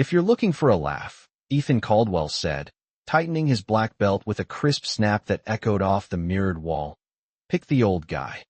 If you're looking for a laugh, Ethan Caldwell said, tightening his black belt with a crisp snap that echoed off the mirrored wall, pick the old guy.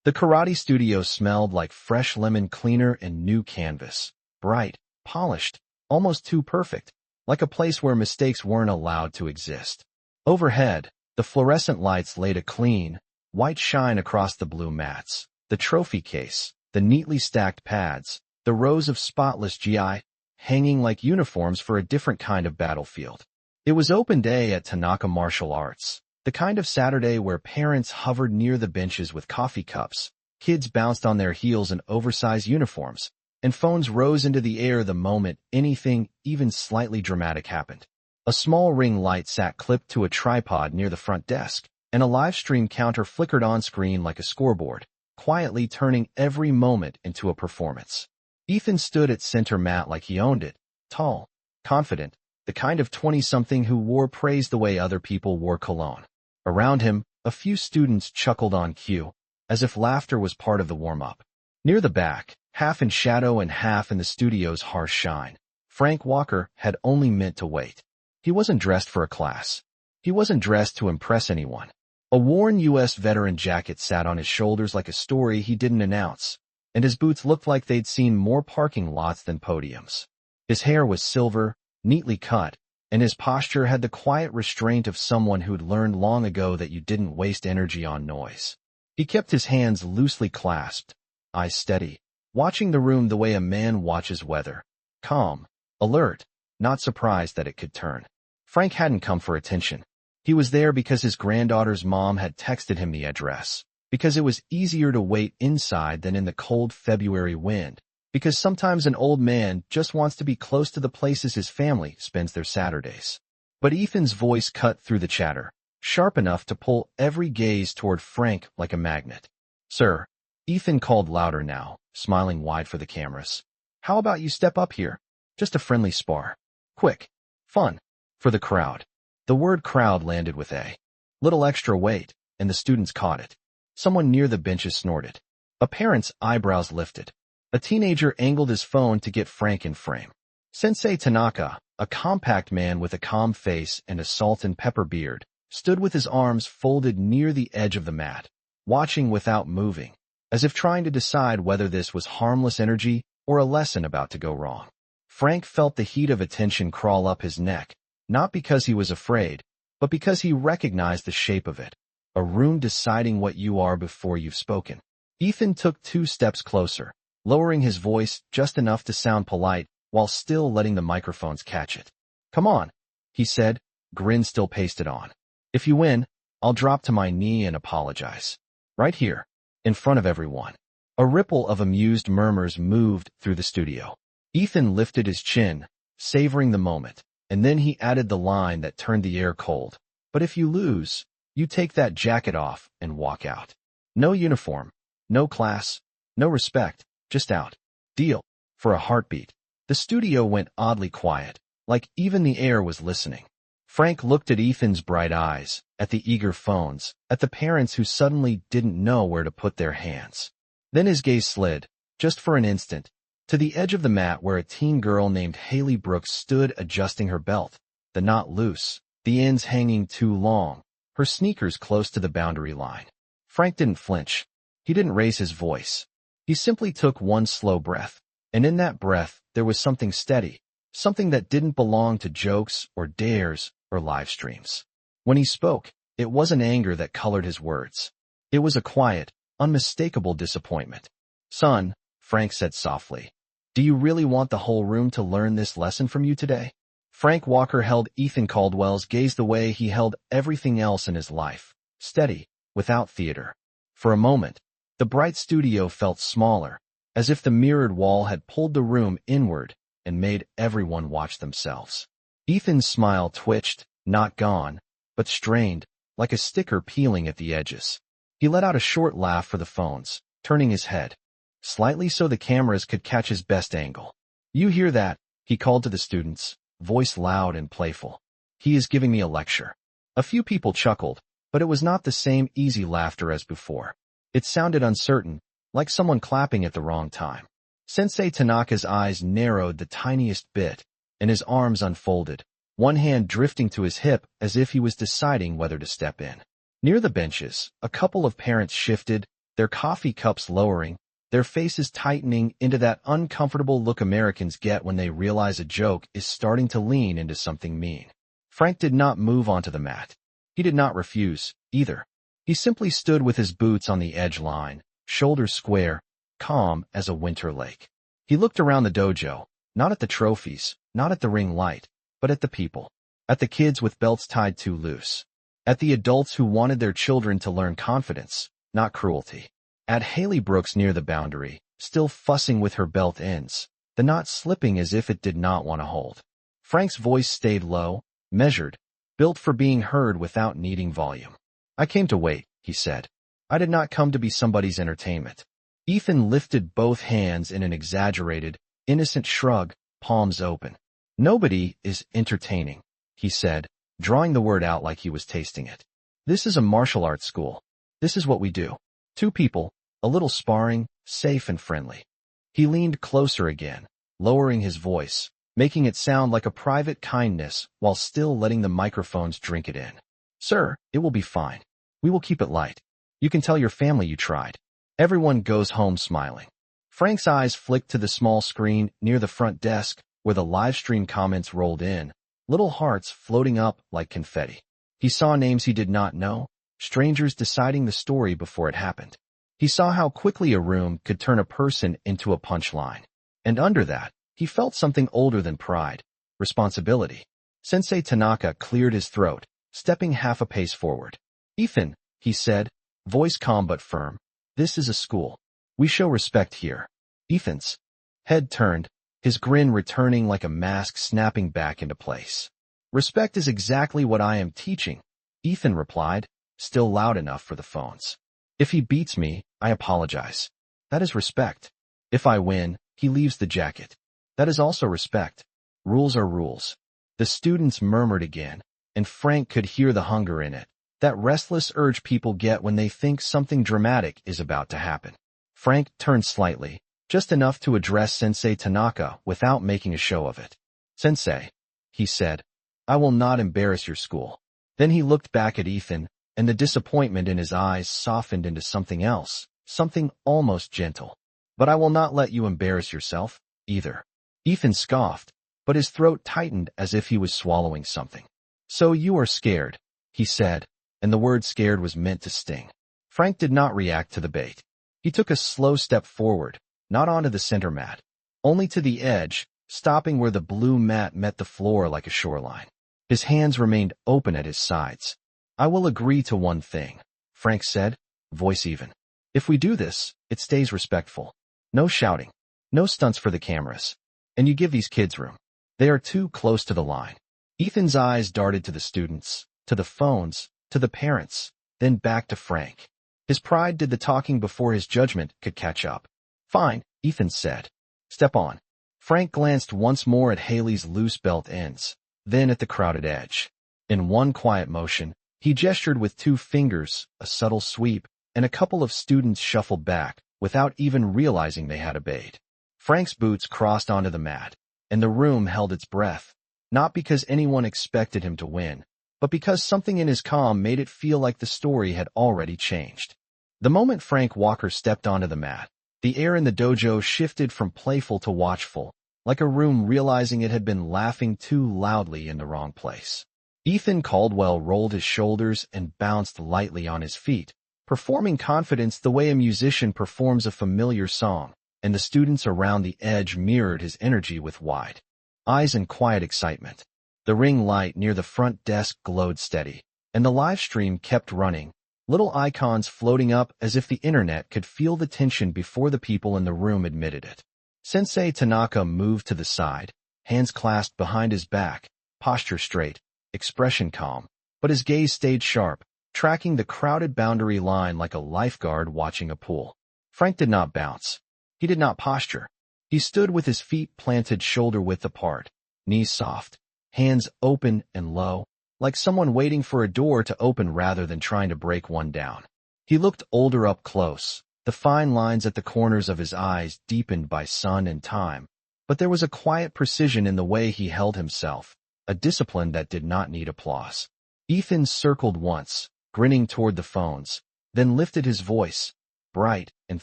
The karate studio smelled like fresh lemon cleaner and new canvas. Bright, polished, almost too perfect, like a place where mistakes weren't allowed to exist. Overhead, the fluorescent lights laid a clean, white shine across the blue mats, the trophy case, the neatly stacked pads, the rows of spotless GI, hanging like uniforms for a different kind of battlefield. It was open day at Tanaka Martial Arts, the kind of Saturday where parents hovered near the benches with coffee cups, kids bounced on their heels in oversized uniforms, and phones rose into the air the moment anything, even slightly dramatic, happened. A small ring light sat clipped to a tripod near the front desk, and a live stream counter flickered on screen like a scoreboard, quietly turning every moment into a performance. Ethan stood at center mat like he owned it, tall, confident, the kind of 20-something who wore praise the way other people wore cologne. Around him, a few students chuckled on cue, as if laughter was part of the warm-up. Near the back, half in shadow and half in the studio's harsh shine, Frank Walker had only meant to wait. He wasn't dressed for a class. He wasn't dressed to impress anyone. A worn U.S. veteran jacket sat on his shoulders like a story he didn't announce, and his boots looked like they'd seen more parking lots than podiums. His hair was silver, neatly cut, and his posture had the quiet restraint of someone who'd learned long ago that you didn't waste energy on noise. He kept his hands loosely clasped, eyes steady, watching the room the way a man watches weather. Calm, alert, not surprised that it could turn. Frank hadn't come for attention. He was there because his granddaughter's mom had texted him the address, because it was easier to wait inside than in the cold February wind, because sometimes an old man just wants to be close to the places his family spends their Saturdays. But Ethan's voice cut through the chatter, sharp enough to pull every gaze toward Frank like a magnet. "Sir," Ethan called louder now, smiling wide for the cameras. "How about you step up here? Just a friendly spar. Quick. Fun. For the crowd." The word crowd landed with a little extra weight, and the students caught it. Someone near the benches snorted. A parent's eyebrows lifted. A teenager angled his phone to get Frank in frame. Sensei Tanaka, a compact man with a calm face and a salt and pepper beard, stood with his arms folded near the edge of the mat, watching without moving, as if trying to decide whether this was harmless energy or a lesson about to go wrong. Frank felt the heat of attention crawl up his neck, not because he was afraid, but because he recognized the shape of it. A room deciding what you are before you've spoken. Ethan took 2 steps closer, lowering his voice just enough to sound polite while still letting the microphones catch it. "Come on," he said, grin still pasted on. "If you win, I'll drop to my knee and apologize. Right here, in front of everyone." A ripple of amused murmurs moved through the studio. Ethan lifted his chin, savoring the moment, and then he added the line that turned the air cold. "But if you lose, you take that jacket off and walk out. No uniform, no class, no respect, just out. Deal?" For a heartbeat, the studio went oddly quiet, like even the air was listening. Frank looked at Ethan's bright eyes, at the eager phones, at the parents who suddenly didn't know where to put their hands. Then his gaze slid, just for an instant, to the edge of the mat where a teen girl named Haley Brooks stood adjusting her belt, the knot loose, the ends hanging too long, her sneakers close to the boundary line. Frank didn't flinch. He didn't raise his voice. He simply took one slow breath, and in that breath there was something steady, something that didn't belong to jokes or dares or live streams. When he spoke, it wasn't anger that colored his words. It was a quiet, unmistakable disappointment. "Son," Frank said softly, "do you really want the whole room to learn this lesson from you today?" Frank Walker held Ethan Caldwell's gaze the way he held everything else in his life, steady, without theater. For a moment, the bright studio felt smaller, as if the mirrored wall had pulled the room inward and made everyone watch themselves. Ethan's smile twitched, not gone, but strained, like a sticker peeling at the edges. He let out a short laugh for the phones, turning his head, slightly so the cameras could catch his best angle. "You hear that?" he called to the students, voice loud and playful. "He is giving me a lecture." A few people chuckled, but it was not the same easy laughter as before. It sounded uncertain, like someone clapping at the wrong time. Sensei Tanaka's eyes narrowed the tiniest bit, and his arms unfolded, one hand drifting to his hip as if he was deciding whether to step in. Near the benches, a couple of parents shifted, their coffee cups lowering, their faces tightening into that uncomfortable look Americans get when they realize a joke is starting to lean into something mean. Frank did not move onto the mat. He did not refuse, either. He simply stood with his boots on the edge line, shoulders square, calm as a winter lake. He looked around the dojo, not at the trophies, not at the ring light, but at the people. At the kids with belts tied too loose. At the adults who wanted their children to learn confidence, not cruelty. At Haley Brooks near the boundary, still fussing with her belt ends, the knot slipping as if it did not want to hold. Frank's voice stayed low, measured, built for being heard without needing volume. I came to wait, he said. I did not come to be somebody's entertainment. Ethan lifted both hands in an exaggerated, innocent shrug, palms open. Nobody is entertaining, he said, drawing the word out like he was tasting it. This is a martial arts school. This is what we do. Two people, a little sparring, safe and friendly. He leaned closer again, lowering his voice, making it sound like a private kindness while still letting the microphones drink it in. Sir, it will be fine. We will keep it light. You can tell your family you tried. Everyone goes home smiling. Frank's eyes flicked to the small screen near the front desk where the live stream comments rolled in, little hearts floating up like confetti. He saw names he did not know, strangers deciding the story before it happened. He saw how quickly a room could turn a person into a punchline. And under that, he felt something older than pride, responsibility. Sensei Tanaka cleared his throat, stepping half a pace forward. Ethan, he said, voice calm but firm, this is a school. We show respect here. Ethan's head turned, his grin returning like a mask snapping back into place. Respect is exactly what I am teaching, Ethan replied, still loud enough for the phones. If he beats me, I apologize. That is respect. If I win, he leaves the jacket. That is also respect. Rules are rules. The students murmured again, and Frank could hear the hunger in it, that restless urge people get when they think something dramatic is about to happen. Frank turned slightly, just enough to address Sensei Tanaka without making a show of it. Sensei, he said, I will not embarrass your school. Then he looked back at Ethan, and the disappointment in his eyes softened into something else, something almost gentle. But I will not let you embarrass yourself, either. Ethan scoffed, but his throat tightened as if he was swallowing something. So you are scared, he said, and the word scared was meant to sting. Frank did not react to the bait. He took a slow step forward, not onto the center mat, only to the edge, stopping where the blue mat met the floor like a shoreline. His hands remained open at his sides. I will agree to one thing, Frank said, voice even. If we do this, it stays respectful. No shouting. No stunts for the cameras. And you give these kids room. They are too close to the line. Ethan's eyes darted to the students, to the phones, to the parents, then back to Frank. His pride did the talking before his judgment could catch up. Fine, Ethan said. Step on. Frank glanced once more at Haley's loose belt ends, then at the crowded edge. In one quiet motion, he gestured with two fingers, a subtle sweep, and a couple of students shuffled back, without even realizing they had obeyed. Frank's boots crossed onto the mat, and the room held its breath, not because anyone expected him to win, but because something in his calm made it feel like the story had already changed. The moment Frank Walker stepped onto the mat, the air in the dojo shifted from playful to watchful, like a room realizing it had been laughing too loudly in the wrong place. Ethan Caldwell rolled his shoulders and bounced lightly on his feet, performing confidence the way a musician performs a familiar song, and the students around the edge mirrored his energy with wide eyes and quiet excitement. The ring light near the front desk glowed steady, and the live stream kept running, little icons floating up as if the internet could feel the tension before the people in the room admitted it. Sensei Tanaka moved to the side, hands clasped behind his back, posture straight, expression calm, but his gaze stayed sharp, tracking the crowded boundary line like a lifeguard watching a pool. Frank did not bounce. He did not posture. He stood with his feet planted shoulder-width apart, knees soft, hands open and low, like someone waiting for a door to open rather than trying to break one down. He looked older up close, the fine lines at the corners of his eyes deepened by sun and time, but there was a quiet precision in the way he held himself, a discipline that did not need applause. Ethan circled once, grinning toward the phones, then lifted his voice, bright and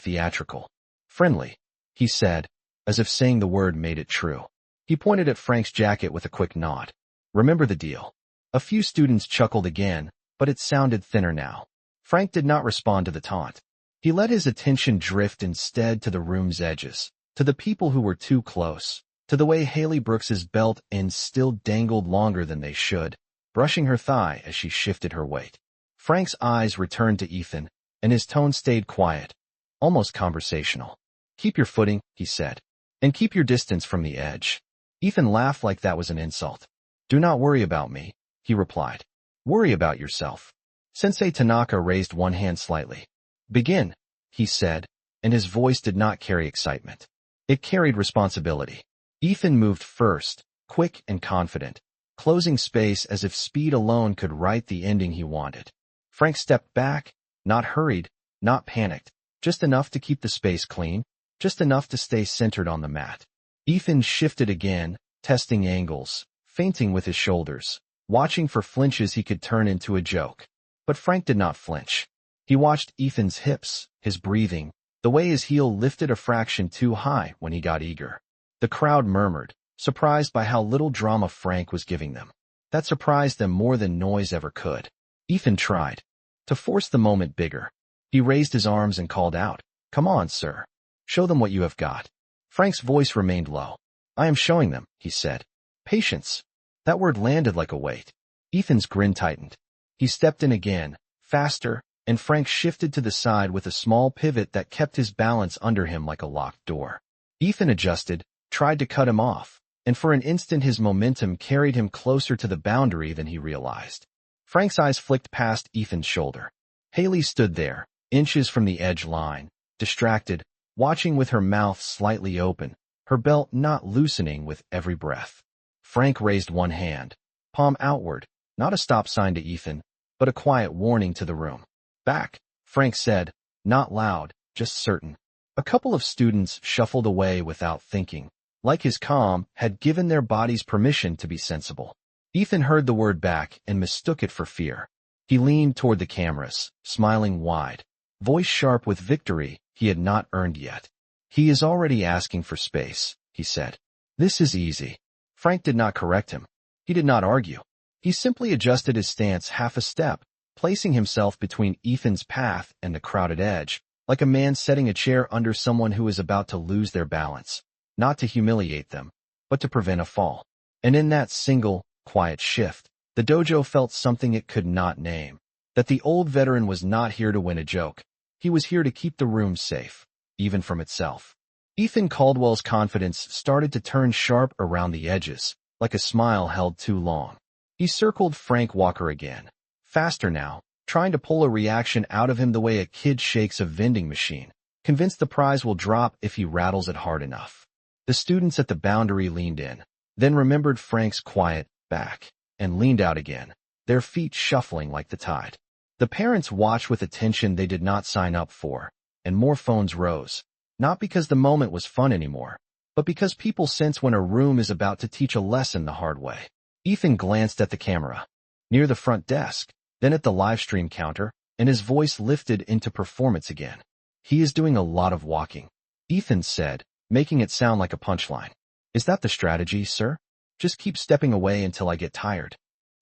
theatrical. "Friendly," he said, as if saying the word made it true. He pointed at Frank's jacket with a quick nod. "Remember the deal." A few students chuckled again, but it sounded thinner now. Frank did not respond to the taunt. He let his attention drift instead to the room's edges, to the people who were too close, to the way Haley Brooks's belt ends still dangled longer than they should, brushing her thigh as she shifted her weight. Frank's eyes returned to Ethan, and his tone stayed quiet, almost conversational. "Keep your footing," he said, "and keep your distance from the edge." Ethan laughed like that was an insult. "Do not worry about me," he replied. "Worry about yourself." Sensei Tanaka raised one hand slightly. "Begin," he said, and his voice did not carry excitement. It carried responsibility. Ethan moved first, quick and confident, closing space as if speed alone could write the ending he wanted. Frank stepped back, not hurried, not panicked, just enough to keep the space clean, just enough to stay centered on the mat. Ethan shifted again, testing angles, feinting with his shoulders, watching for flinches he could turn into a joke. But Frank did not flinch. He watched Ethan's hips, his breathing, the way his heel lifted a fraction too high when he got eager. The crowd murmured, surprised by how little drama Frank was giving them. That surprised them more than noise ever could. Ethan tried to force the moment bigger. He raised his arms and called out, "Come on, sir. Show them what you have got." Frank's voice remained low. "I am showing them," he said. "Patience." That word landed like a weight. Ethan's grin tightened. He stepped in again, faster, and Frank shifted to the side with a small pivot that kept his balance under him like a locked door. Ethan adjusted, tried to cut him off, and for an instant his momentum carried him closer to the boundary than he realized. Frank's eyes flicked past Ethan's shoulder. Haley stood there, inches from the edge line, distracted, watching with her mouth slightly open, her belt not loosening with every breath. Frank raised one hand, palm outward, not a stop sign to Ethan, but a quiet warning to the room. "Back," Frank said, not loud, just certain. A couple of students shuffled away without thinking, like his calm had given their bodies permission to be sensible. Ethan heard the word back and mistook it for fear. He leaned toward the cameras, smiling wide, voice sharp with victory he had not earned yet. "He is already asking for space," he said. "This is easy." Frank did not correct him. He did not argue. He simply adjusted his stance half a step, placing himself between Ethan's path and the crowded edge, like a man setting a chair under someone who is about to lose their balance, not to humiliate them, but to prevent a fall. And in that single, quiet shift, the dojo felt something it could not name, that the old veteran was not here to win a joke. He was here to keep the room safe, even from itself. Ethan Caldwell's confidence started to turn sharp around the edges, like a smile held too long. He circled Frank Walker again, faster now, trying to pull a reaction out of him the way a kid shakes a vending machine, convinced the prize will drop if he rattles it hard enough. The students at the boundary leaned in, then remembered Frank's quiet back, and leaned out again, their feet shuffling like the tide. The parents watched with attention they did not sign up for, and more phones rose, not because the moment was fun anymore, but because people sense when a room is about to teach a lesson the hard way. Ethan glanced at the camera, near the front desk, then at the live stream counter, and his voice lifted into performance again. "He is doing a lot of walking," Ethan said, making it sound like a punchline. "Is that the strategy, sir? Just keep stepping away until I get tired."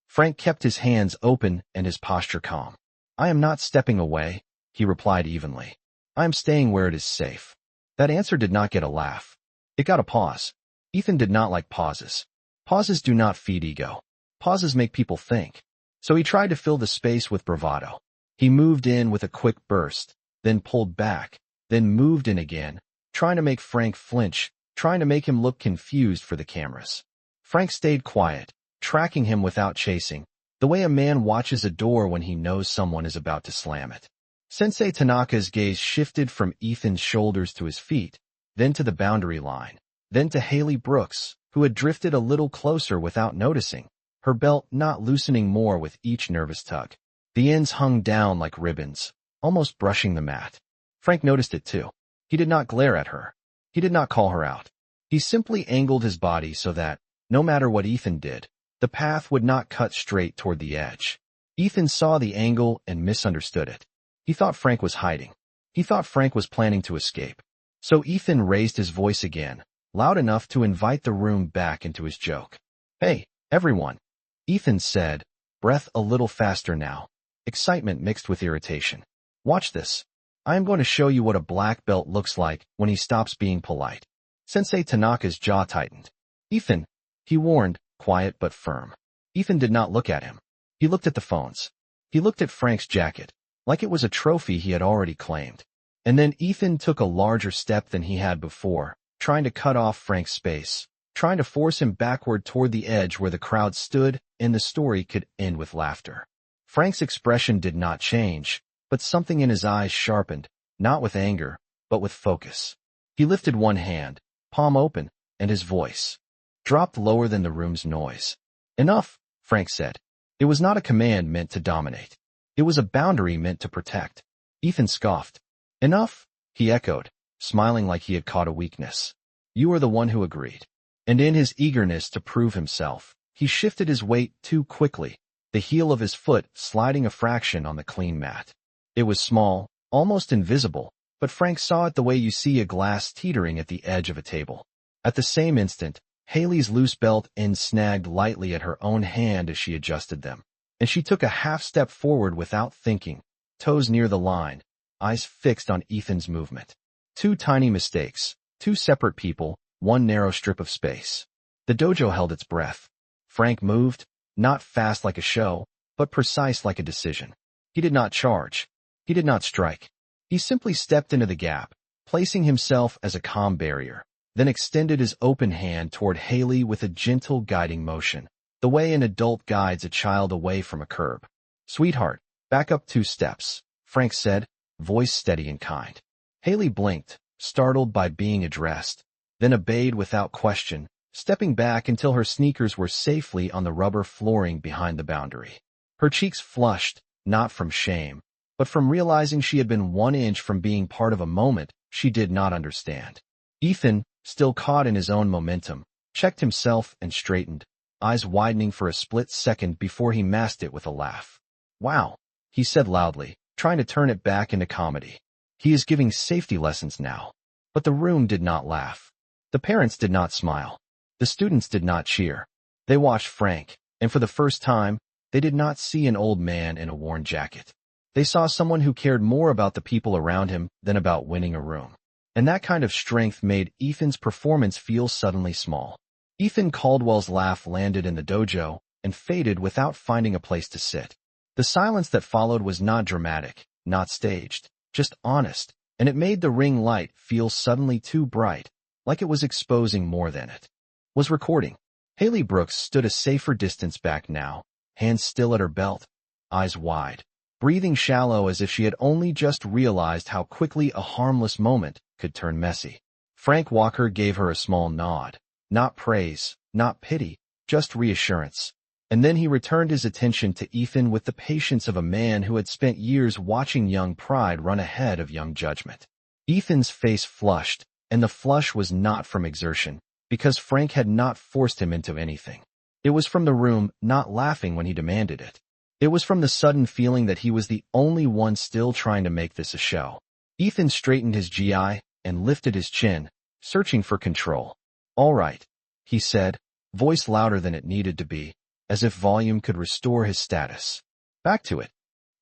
Frank kept his hands open and his posture calm. "I am not stepping away," he replied evenly. "I am staying where it is safe." That answer did not get a laugh. It got a pause. Ethan did not like pauses. Pauses do not feed ego. Pauses make people think. So he tried to fill the space with bravado. He moved in with a quick burst, then pulled back, then moved in again, trying to make Frank flinch, trying to make him look confused for the cameras. Frank stayed quiet, tracking him without chasing, the way a man watches a door when he knows someone is about to slam it. Sensei Tanaka's gaze shifted from Ethan's shoulders to his feet, then to the boundary line, then to Haley Brooks, who had drifted a little closer without noticing, her belt not loosening more with each nervous tug. The ends hung down like ribbons, almost brushing the mat. Frank noticed it too. He did not glare at her. He did not call her out. He simply angled his body so that, no matter what Ethan did, the path would not cut straight toward the edge. Ethan saw the angle and misunderstood it. He thought Frank was hiding. He thought Frank was planning to escape. So Ethan raised his voice again, loud enough to invite the room back into his joke. "Hey, everyone," Ethan said, breath a little faster now, excitement mixed with irritation. "Watch this. I am going to show you what a black belt looks like when he stops being polite." Sensei Tanaka's jaw tightened. "Ethan," he warned, quiet but firm. Ethan did not look at him. He looked at the phones. He looked at Frank's jacket, like it was a trophy he had already claimed. And then Ethan took a larger step than he had before, trying to cut off Frank's space, trying to force him backward toward the edge where the crowd stood and the story could end with laughter. Frank's expression did not change, but something in his eyes sharpened, not with anger, but with focus. He lifted one hand, palm open, and his voice dropped lower than the room's noise. "Enough," Frank said. It was not a command meant to dominate. It was a boundary meant to protect. Ethan scoffed. "Enough?" he echoed, smiling like he had caught a weakness. "You are the one who agreed." And in his eagerness to prove himself, he shifted his weight too quickly, the heel of his foot sliding a fraction on the clean mat. It was small, almost invisible, but Frank saw it the way you see a glass teetering at the edge of a table. At the same instant, Haley's loose belt end snagged lightly at her own hand as she adjusted them, and she took a half step forward without thinking, toes near the line, eyes fixed on Ethan's movement. Two tiny mistakes, two separate people, one narrow strip of space. The dojo held its breath. Frank moved, not fast like a show, but precise like a decision. He did not charge. He did not strike. He simply stepped into the gap, placing himself as a calm barrier, then extended his open hand toward Haley with a gentle guiding motion, the way an adult guides a child away from a curb. "Sweetheart, back up 2 steps, Frank said, voice steady and kind. Haley blinked, startled by being addressed, then obeyed without question, stepping back until her sneakers were safely on the rubber flooring behind the boundary. Her cheeks flushed, not from shame, but from realizing she had been 1 inch from being part of a moment she did not understand. Ethan, still caught in his own momentum, checked himself and straightened, eyes widening for a split second before he masked it with a laugh. "Wow," he said loudly, trying to turn it back into comedy. He is giving safety lessons now. But the room did not laugh. The parents did not smile. The students did not cheer. They watched Frank, and for the first time, they did not see an old man in a worn jacket. They saw someone who cared more about the people around him than about winning a room. And that kind of strength made Ethan's performance feel suddenly small. Ethan Caldwell's laugh landed in the dojo and faded without finding a place to sit. The silence that followed was not dramatic, not staged, just honest, and it made the ring light feel suddenly too bright, like it was exposing more than it was recording. Haley Brooks stood a safer distance back now, hands still at her belt, eyes wide, breathing shallow as if she had only just realized how quickly a harmless moment could turn messy. Frank Walker gave her a small nod, not praise, not pity, just reassurance. And then he returned his attention to Ethan with the patience of a man who had spent years watching young pride run ahead of young judgment. Ethan's face flushed, and the flush was not from exertion, because Frank had not forced him into anything. It was from the room not laughing when he demanded it. It was from the sudden feeling that he was the only one still trying to make this a show. Ethan straightened his GI and lifted his chin, searching for control. "All right," he said, voice louder than it needed to be, as if volume could restore his status. "Back to it."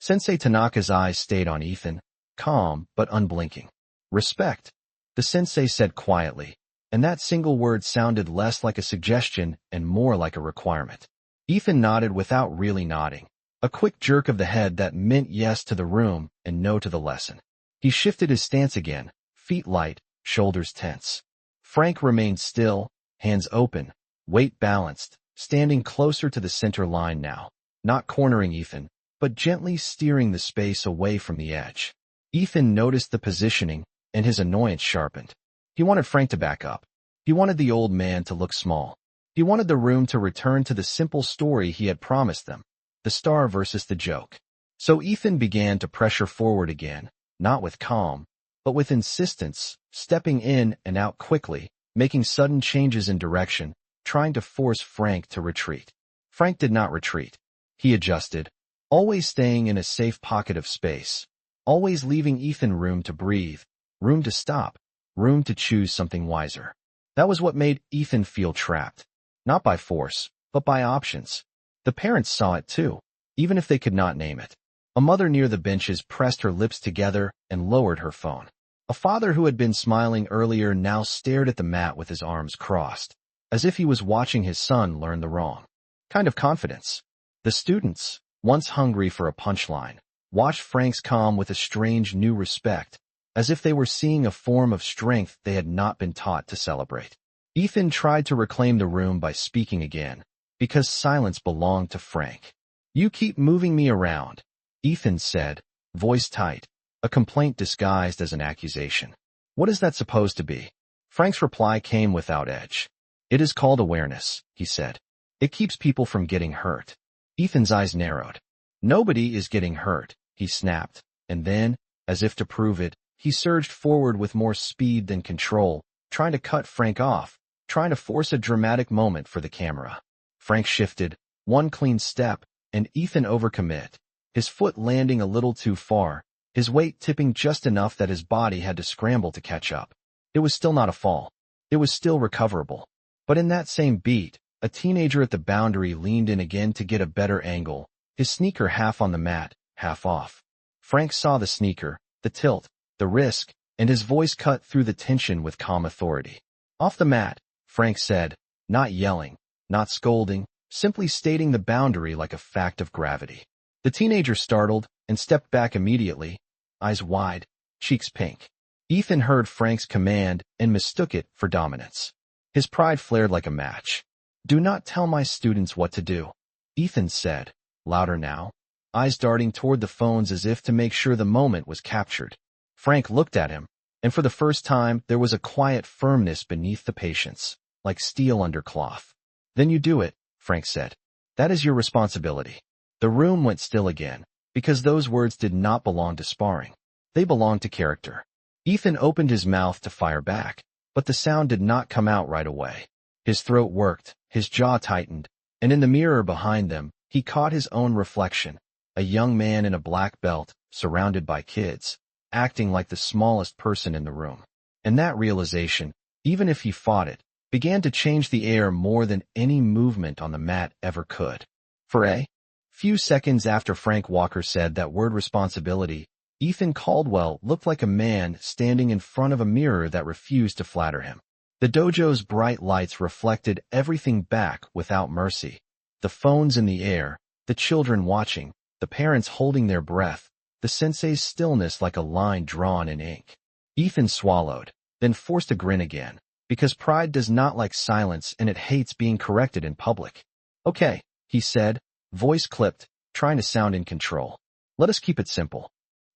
Sensei Tanaka's eyes stayed on Ethan, calm but unblinking. "Respect," the sensei said quietly, and that single word sounded less like a suggestion and more like a requirement. Ethan nodded without really nodding, a quick jerk of the head that meant yes to the room and no to the lesson. He shifted his stance again, feet light, shoulders tense. Frank remained still, hands open, weight balanced, standing closer to the center line now, not cornering Ethan, but gently steering the space away from the edge. Ethan noticed the positioning, and his annoyance sharpened. He wanted Frank to back up. He wanted the old man to look small. He wanted the room to return to the simple story he had promised them, the star versus the joke. So Ethan began to pressure forward again, not with calm, but with insistence, stepping in and out quickly, making sudden changes in direction, trying to force Frank to retreat. Frank did not retreat. He adjusted, always staying in a safe pocket of space, always leaving Ethan room to breathe, room to stop, room to choose something wiser. That was what made Ethan feel trapped. Not by force, but by options. The parents saw it too, even if they could not name it. A mother near the benches pressed her lips together and lowered her phone. A father who had been smiling earlier now stared at the mat with his arms crossed, as if he was watching his son learn the wrong kind of confidence. The students, once hungry for a punchline, watched Frank's calm with a strange new respect, as if they were seeing a form of strength they had not been taught to celebrate. Ethan tried to reclaim the room by speaking again, because silence belonged to Frank. "You keep moving me around," Ethan said, voice tight, a complaint disguised as an accusation. "What is that supposed to be?" Frank's reply came without edge. "It is called awareness," he said. "It keeps people from getting hurt." Ethan's eyes narrowed. "Nobody is getting hurt," he snapped, and then, as if to prove it, he surged forward with more speed than control, trying to cut Frank off, trying to force a dramatic moment for the camera. Frank shifted, one clean step, and Ethan overcommit, his foot landing a little too far, his weight tipping just enough that his body had to scramble to catch up. It was still not a fall. It was still recoverable. But in that same beat, a teenager at the boundary leaned in again to get a better angle, his sneaker half on the mat, half off. Frank saw the sneaker, the tilt, the risk, and his voice cut through the tension with calm authority. "Off the mat," Frank said, not yelling, not scolding, simply stating the boundary like a fact of gravity. The teenager startled and stepped back immediately, eyes wide, cheeks pink. Ethan heard Frank's command and mistook it for dominance. His pride flared like a match. "Do not tell my students what to do," Ethan said, louder now, eyes darting toward the phones as if to make sure the moment was captured. Frank looked at him, and for the first time there was a quiet firmness beneath the patience, like steel under cloth. "Then you do it," Frank said. "That is your responsibility." The room went still again, because those words did not belong to sparring. They belonged to character. Ethan opened his mouth to fire back, but the sound did not come out right away. His throat worked, his jaw tightened, and in the mirror behind them, he caught his own reflection, a young man in a black belt, surrounded by kids, acting like the smallest person in the room. And that realization, even if he fought it, began to change the air more than any movement on the mat ever could. For a few seconds after Frank Walker said that word responsibility, Ethan Caldwell looked like a man standing in front of a mirror that refused to flatter him. The dojo's bright lights reflected everything back without mercy. The phones in the air, the children watching, the parents holding their breath, the sensei's stillness like a line drawn in ink. Ethan swallowed, then forced a grin again, because pride does not like silence and it hates being corrected in public. "Okay," he said, voice clipped, trying to sound in control. "Let us keep it simple."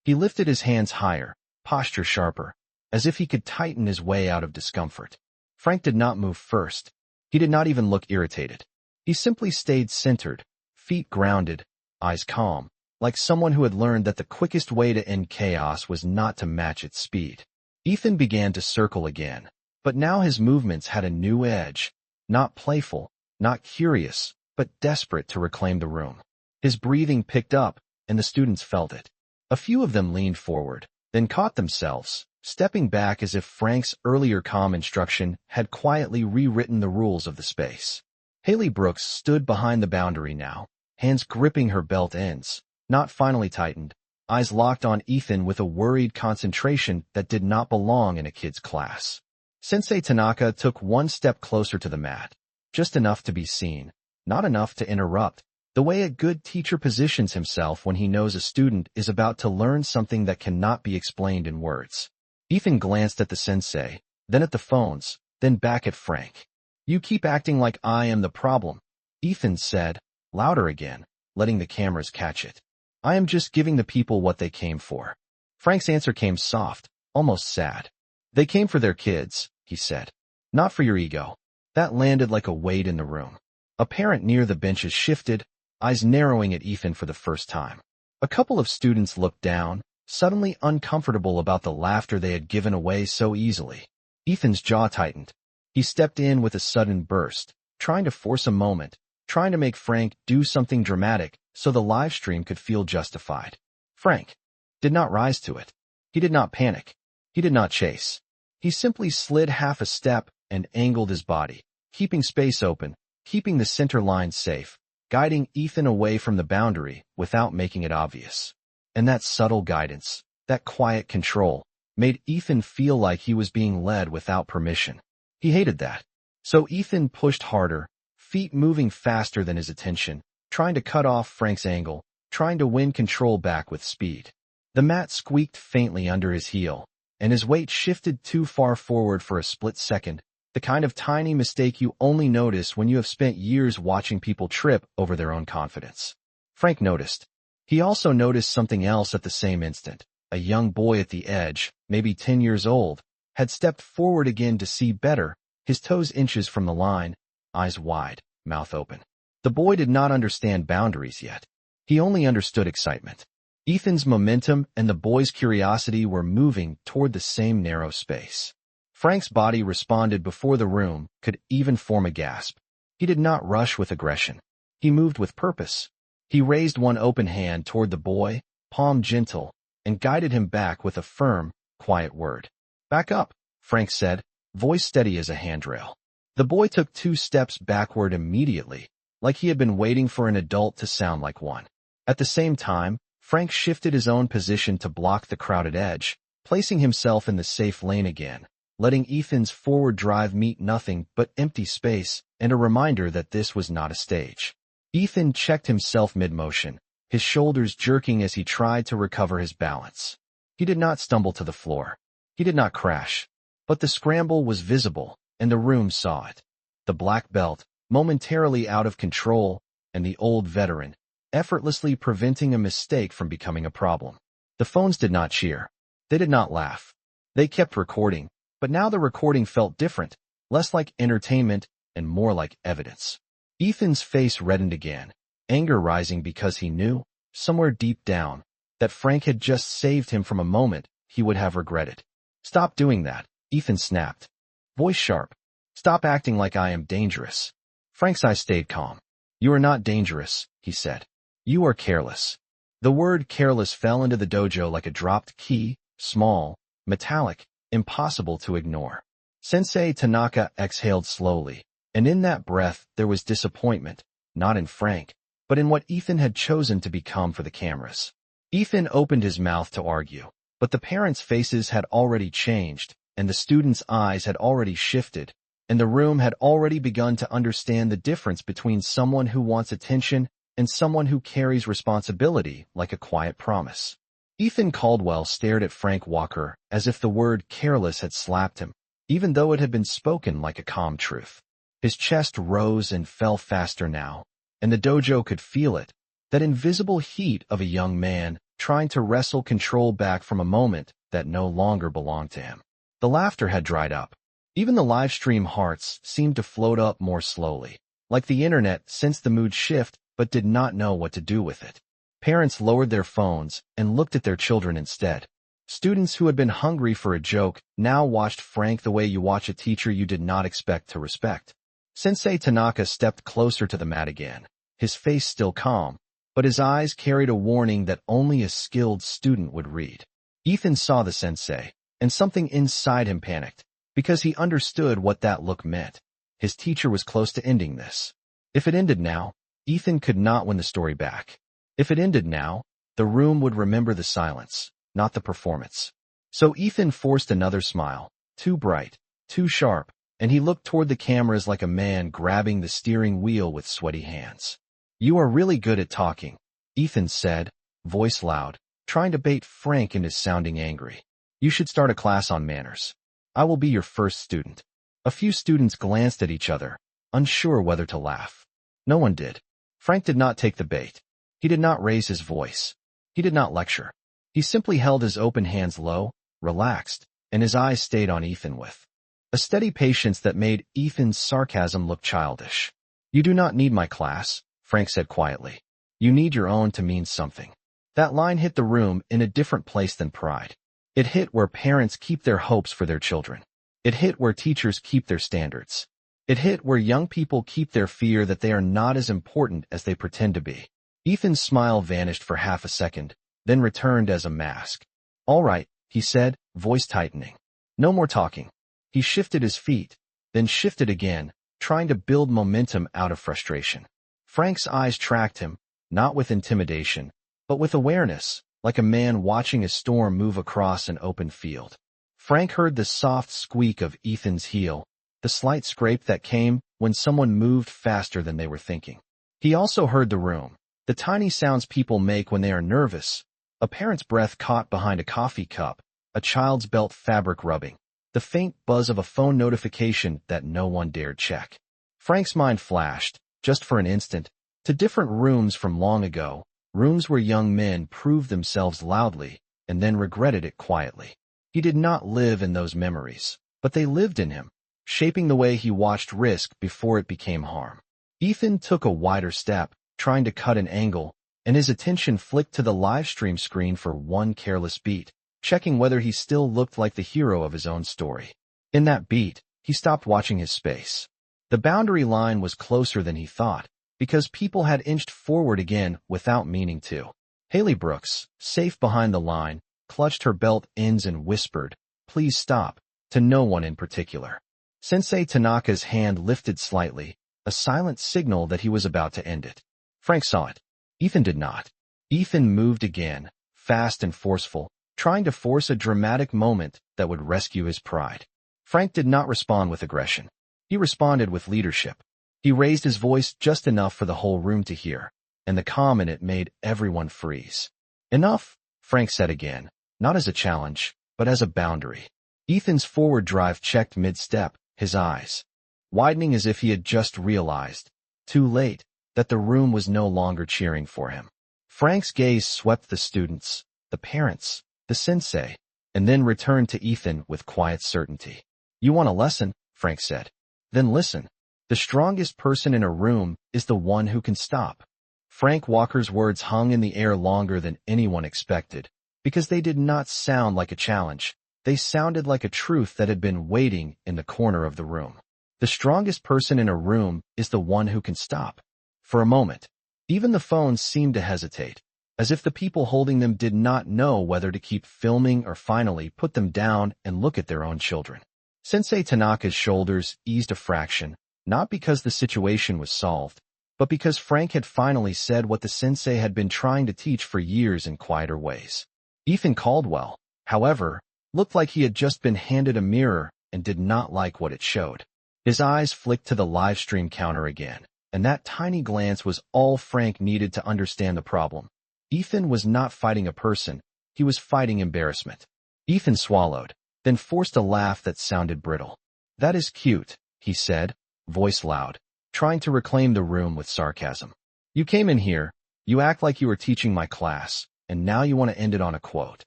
He lifted his hands higher, posture sharper, as if he could tighten his way out of discomfort. Frank did not move first. He did not even look irritated. He simply stayed centered, feet grounded, eyes calm, like someone who had learned that the quickest way to end chaos was not to match its speed. Ethan began to circle again, but now his movements had a new edge, not playful, not curious, but desperate to reclaim the room. His breathing picked up, and the students felt it. A few of them leaned forward, then caught themselves, stepping back as if Frank's earlier calm instruction had quietly rewritten the rules of the space. Haley Brooks stood behind the boundary now, hands gripping her belt ends, not finally tightened, eyes locked on Ethan with a worried concentration that did not belong in a kid's class. Sensei Tanaka took one step closer to the mat, just enough to be seen, not enough to interrupt, the way a good teacher positions himself when he knows a student is about to learn something that cannot be explained in words. Ethan glanced at the sensei, then at the phones, then back at Frank. "You keep acting like I am the problem," Ethan said, louder again, letting the cameras catch it. "I am just giving the people what they came for." Frank's answer came soft, almost sad. "They came for their kids," he said. "Not for your ego." That landed like a weight in the room. A parent near the benches shifted, eyes narrowing at Ethan for the first time. A couple of students looked down, suddenly uncomfortable about the laughter they had given away so easily. Ethan's jaw tightened. He stepped in with a sudden burst, trying to force a moment, trying to make Frank do something dramatic so the live stream could feel justified. Frank did not rise to it. He did not panic. He did not chase. He simply slid half a step and angled his body, keeping space open, keeping the center line safe, guiding Ethan away from the boundary without making it obvious. And that subtle guidance, that quiet control, made Ethan feel like he was being led without permission. He hated that. So Ethan pushed harder, feet moving faster than his attention, trying to cut off Frank's angle, trying to win control back with speed. The mat squeaked faintly under his heel, and his weight shifted too far forward for a split second, the kind of tiny mistake you only notice when you have spent years watching people trip over their own confidence. Frank noticed. He also noticed something else at the same instant. A young boy at the edge, maybe 10 years old, had stepped forward again to see better, his toes inches from the line, eyes wide, mouth open. The boy did not understand boundaries yet. He only understood excitement. Ethan's momentum and the boy's curiosity were moving toward the same narrow space. Frank's body responded before the room could even form a gasp. He did not rush with aggression. He moved with purpose. He raised one open hand toward the boy, palm gentle, and guided him back with a firm, quiet word. "Back up," Frank said, voice steady as a handrail. The boy took 2 steps backward immediately, like he had been waiting for an adult to sound like one. At the same time, Frank shifted his own position to block the crowded edge, placing himself in the safe lane again, letting Ethan's forward drive meet nothing but empty space and a reminder that this was not a stage. Ethan checked himself mid-motion, his shoulders jerking as he tried to recover his balance. He did not stumble to the floor. He did not crash. But the scramble was visible, and the room saw it. The black belt, momentarily out of control, and the old veteran, effortlessly preventing a mistake from becoming a problem. The phones did not cheer. They did not laugh. They kept recording, but now the recording felt different, less like entertainment and more like evidence. Ethan's face reddened again, anger rising because he knew, somewhere deep down, that Frank had just saved him from a moment he would have regretted. "Stop doing that," Ethan snapped, voice sharp. "Stop acting like I am dangerous." Frank's eyes stayed calm. "You are not dangerous," he said. "You are careless." The word careless fell into the dojo like a dropped key, small, metallic, impossible to ignore. Sensei Tanaka exhaled slowly, and in that breath there was disappointment, not in Frank, but in what Ethan had chosen to become for the cameras. Ethan opened his mouth to argue, but the parents' faces had already changed, and the students' eyes had already shifted, and the room had already begun to understand the difference between someone who wants attention and someone who carries responsibility like a quiet promise. Ethan Caldwell stared at Frank Walker as if the word careless had slapped him, even though it had been spoken like a calm truth. His chest rose and fell faster now, and the dojo could feel it, that invisible heat of a young man trying to wrestle control back from a moment that no longer belonged to him. The laughter had dried up. Even the live stream hearts seemed to float up more slowly, like the internet sensed the mood shift but did not know what to do with it. Parents lowered their phones and looked at their children instead. Students who had been hungry for a joke now watched Frank the way you watch a teacher you did not expect to respect. Sensei Tanaka stepped closer to the mat again, his face still calm, but his eyes carried a warning that only a skilled student would read. Ethan saw the sensei, and something inside him panicked, because he understood what that look meant. His teacher was close to ending this. If it ended now, Ethan could not win the story back. If it ended now, the room would remember the silence, not the performance. So Ethan forced another smile, too bright, too sharp, and he looked toward the cameras like a man grabbing the steering wheel with sweaty hands. "You are really good at talking," Ethan said, voice loud, trying to bait Frank into sounding angry. "You should start a class on manners. I will be your first student." A few students glanced at each other, unsure whether to laugh. No one did. Frank did not take the bait. He did not raise his voice. He did not lecture. He simply held his open hands low, relaxed, and his eyes stayed on Ethan with a steady patience that made Ethan's sarcasm look childish. "You do not need my class," Frank said quietly. "You need your own to mean something." That line hit the room in a different place than pride. It hit where parents keep their hopes for their children. It hit where teachers keep their standards. It hit where young people keep their fear that they are not as important as they pretend to be. Ethan's smile vanished for half a second, then returned as a mask. "All right," he said, voice tightening. "No more talking." He shifted his feet, then shifted again, trying to build momentum out of frustration. Frank's eyes tracked him, not with intimidation, but with awareness, like a man watching a storm move across an open field. Frank heard the soft squeak of Ethan's heel, the slight scrape that came when someone moved faster than they were thinking. He also heard the room, the tiny sounds people make when they are nervous, a parent's breath caught behind a coffee cup, a child's belt fabric rubbing, the faint buzz of a phone notification that no one dared check. Frank's mind flashed, just for an instant, to different rooms from long ago, rooms where young men proved themselves loudly and then regretted it quietly. He did not live in those memories, but they lived in him, shaping the way he watched risk before it became harm. Ethan took a wider step, trying to cut an angle, and his attention flicked to the livestream screen for one careless beat, checking whether he still looked like the hero of his own story. In that beat, he stopped watching his space. The boundary line was closer than he thought, because people had inched forward again without meaning to. Haley Brooks, safe behind the line, clutched her belt ends and whispered, "Please stop," to no one in particular. Sensei Tanaka's hand lifted slightly, a silent signal that he was about to end it. Frank saw it. Ethan did not. Ethan moved again, fast and forceful, trying to force a dramatic moment that would rescue his pride. Frank did not respond with aggression. He responded with leadership. He raised his voice just enough for the whole room to hear, and the calm in it made everyone freeze. "Enough," Frank said again, not as a challenge, but as a boundary. Ethan's forward drive checked mid-step, his eyes widening as if he had just realized, too late, that the room was no longer cheering for him. Frank's gaze swept the students, the parents, the sensei, and then returned to Ethan with quiet certainty. "You want a lesson?" Frank said. "Then listen. The strongest person in a room is the one who can stop." Frank Walker's words hung in the air longer than anyone expected, because they did not sound like a challenge. They sounded like a truth that had been waiting in the corner of the room. The strongest person in a room is the one who can stop. For a moment, even the phones seemed to hesitate, as if the people holding them did not know whether to keep filming or finally put them down and look at their own children. Sensei Tanaka's shoulders eased a fraction, not because the situation was solved, but because Frank had finally said what the sensei had been trying to teach for years in quieter ways. Ethan Caldwell, however, looked like he had just been handed a mirror and did not like what it showed. His eyes flicked to the live stream counter again, and that tiny glance was all Frank needed to understand the problem. Ethan was not fighting a person, he was fighting embarrassment. Ethan swallowed, then forced a laugh that sounded brittle. "That is cute," he said, voice loud, trying to reclaim the room with sarcasm. "You came in here, you act like you were teaching my class, and now you want to end it on a quote."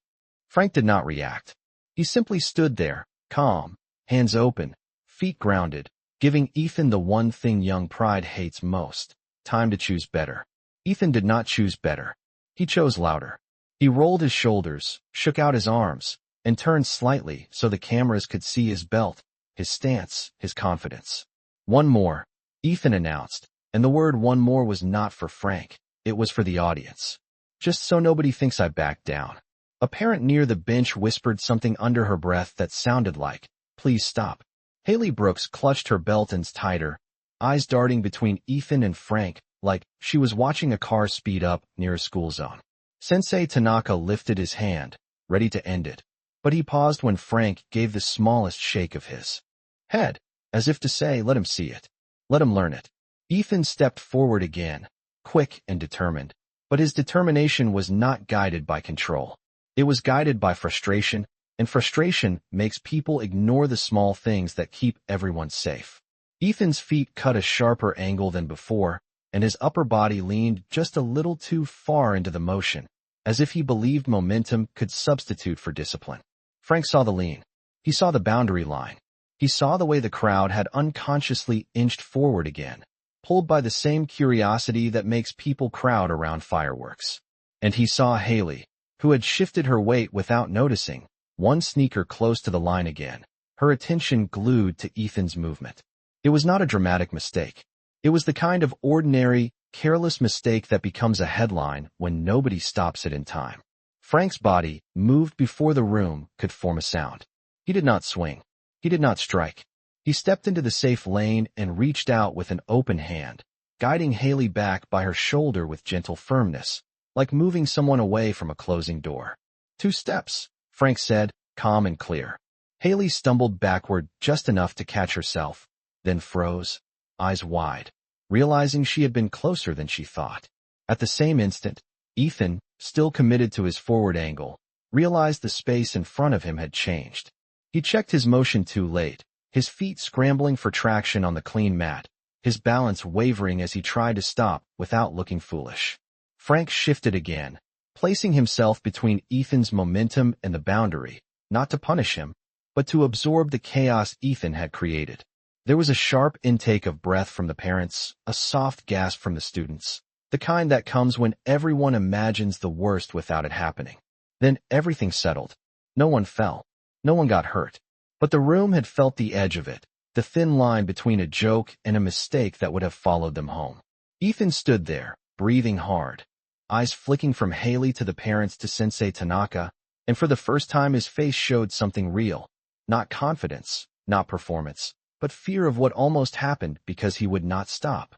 Frank did not react. He simply stood there, calm, hands open, feet grounded, giving Ethan the one thing young pride hates most: time to choose better. Ethan did not choose better. He chose louder. He rolled his shoulders, shook out his arms, and turned slightly so the cameras could see his belt, his stance, his confidence. "One more," Ethan announced, and the word "one more" was not for Frank, it was for the audience. "Just so nobody thinks I backed down." A parent near the bench whispered something under her breath that sounded like, "Please stop." Haley Brooks clutched her belt ends tighter, eyes darting between Ethan and Frank, like she was watching a car speed up near a school zone. Sensei Tanaka lifted his hand, ready to end it, but he paused when Frank gave the smallest shake of his head, as if to say, "Let him see it. Let him learn it." Ethan stepped forward again, quick and determined, but his determination was not guided by control. It was guided by frustration, and frustration makes people ignore the small things that keep everyone safe. Ethan's feet cut a sharper angle than before, and his upper body leaned just a little too far into the motion, as if he believed momentum could substitute for discipline. Frank saw the lean. He saw the boundary line. He saw the way the crowd had unconsciously inched forward again, pulled by the same curiosity that makes people crowd around fireworks. And he saw Haley, who had shifted her weight without noticing, one sneaker close to the line again, her attention glued to Ethan's movement. It was not a dramatic mistake. It was the kind of ordinary, careless mistake that becomes a headline when nobody stops it in time. Frank's body moved before the room could form a sound. He did not swing. He did not strike. He stepped into the safe lane and reached out with an open hand, guiding Haley back by her shoulder with gentle firmness, like moving someone away from a closing door. 2 steps, Frank said, calm and clear. Haley stumbled backward just enough to catch herself, then froze, eyes wide, realizing she had been closer than she thought. At the same instant, Ethan, still committed to his forward angle, realized the space in front of him had changed. He checked his motion too late, his feet scrambling for traction on the clean mat, his balance wavering as he tried to stop without looking foolish. Frank shifted again, placing himself between Ethan's momentum and the boundary, not to punish him, but to absorb the chaos Ethan had created. There was a sharp intake of breath from the parents, a soft gasp from the students, the kind that comes when everyone imagines the worst without it happening. Then everything settled. No one fell. No one got hurt. But the room had felt the edge of it, the thin line between a joke and a mistake that would have followed them home. Ethan stood there, breathing hard, eyes flicking from Haley to the parents to Sensei Tanaka, and for the first time his face showed something real. Not confidence, not performance, but fear of what almost happened because he would not stop.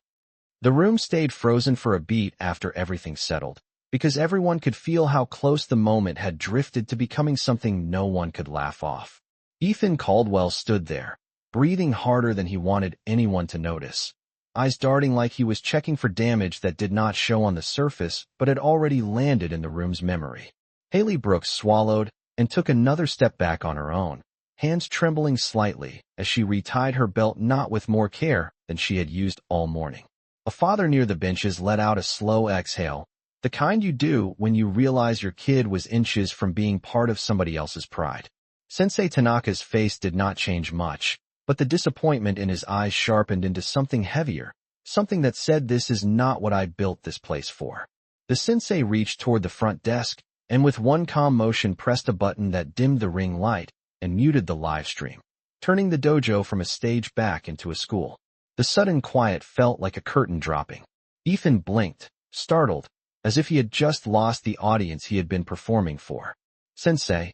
The room stayed frozen for a beat after everything settled, because everyone could feel how close the moment had drifted to becoming something no one could laugh off. Ethan Caldwell stood there, breathing harder than he wanted anyone to notice, eyes darting like he was checking for damage that did not show on the surface but had already landed in the room's memory. Haley Brooks swallowed and took another step back on her own, hands trembling slightly as she retied her belt not with more care than she had used all morning. A father near the benches let out a slow exhale, the kind you do when you realize your kid was inches from being part of somebody else's pride. Sensei Tanaka's face did not change much, but the disappointment in his eyes sharpened into something heavier, something that said, "This is not what I built this place for." The sensei reached toward the front desk, and with one calm motion pressed a button that dimmed the ring light and muted the live stream, turning the dojo from a stage back into a school. The sudden quiet felt like a curtain dropping. Ethan blinked, startled, as if he had just lost the audience he had been performing for. "Sensei,"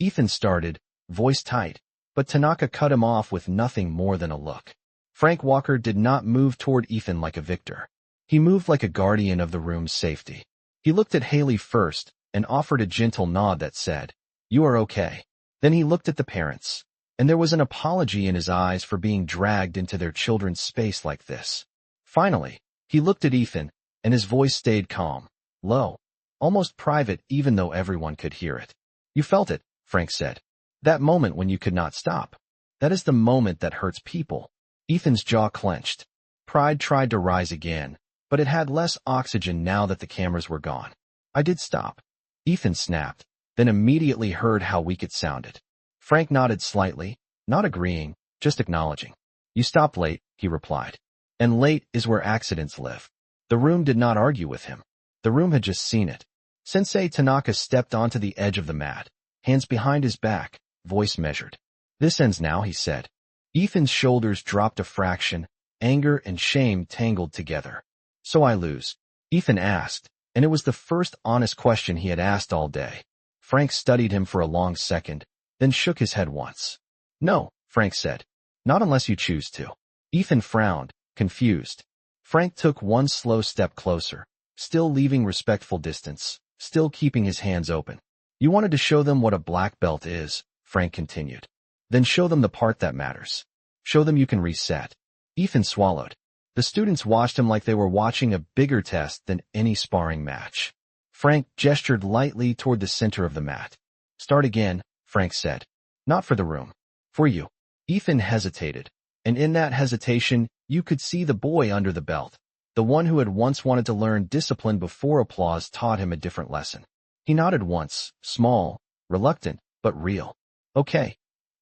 Ethan started, voice tight, but Tanaka cut him off with nothing more than a look. Frank Walker did not move toward Ethan like a victor. He moved like a guardian of the room's safety. He looked at Haley first and offered a gentle nod that said, "You are okay." Then he looked at the parents, and there was an apology in his eyes for being dragged into their children's space like this. Finally, he looked at Ethan, and his voice stayed calm, low, almost private even though everyone could hear it. "You felt it," Frank said. "That moment when you could not stop. That is the moment that hurts people." Ethan's jaw clenched. Pride tried to rise again, but it had less oxygen now that the cameras were gone. "I did stop," Ethan snapped, then immediately heard how weak it sounded. Frank nodded slightly, not agreeing, just acknowledging. "You stopped late," he replied. "And late is where accidents live." The room did not argue with him. The room had just seen it. Sensei Tanaka stepped onto the edge of the mat, hands behind his back, voice measured. "This ends now," he said. Ethan's shoulders dropped a fraction, anger and shame tangled together. "So I lose?" Ethan asked, and it was the first honest question he had asked all day. Frank studied him for a long second, then shook his head once. "No," Frank said. "Not unless you choose to." Ethan frowned, confused. Frank took one slow step closer, still leaving respectful distance, still keeping his hands open. "You wanted to show them what a black belt is," Frank continued. "Then show them the part that matters. Show them you can reset." Ethan swallowed. The students watched him like they were watching a bigger test than any sparring match. Frank gestured lightly toward the center of the mat. "Start again," Frank said. "Not for the room. For you." Ethan hesitated, and in that hesitation, you could see the boy under the belt, the one who had once wanted to learn discipline before applause taught him a different lesson. He nodded once, small, reluctant, but real. "Okay,"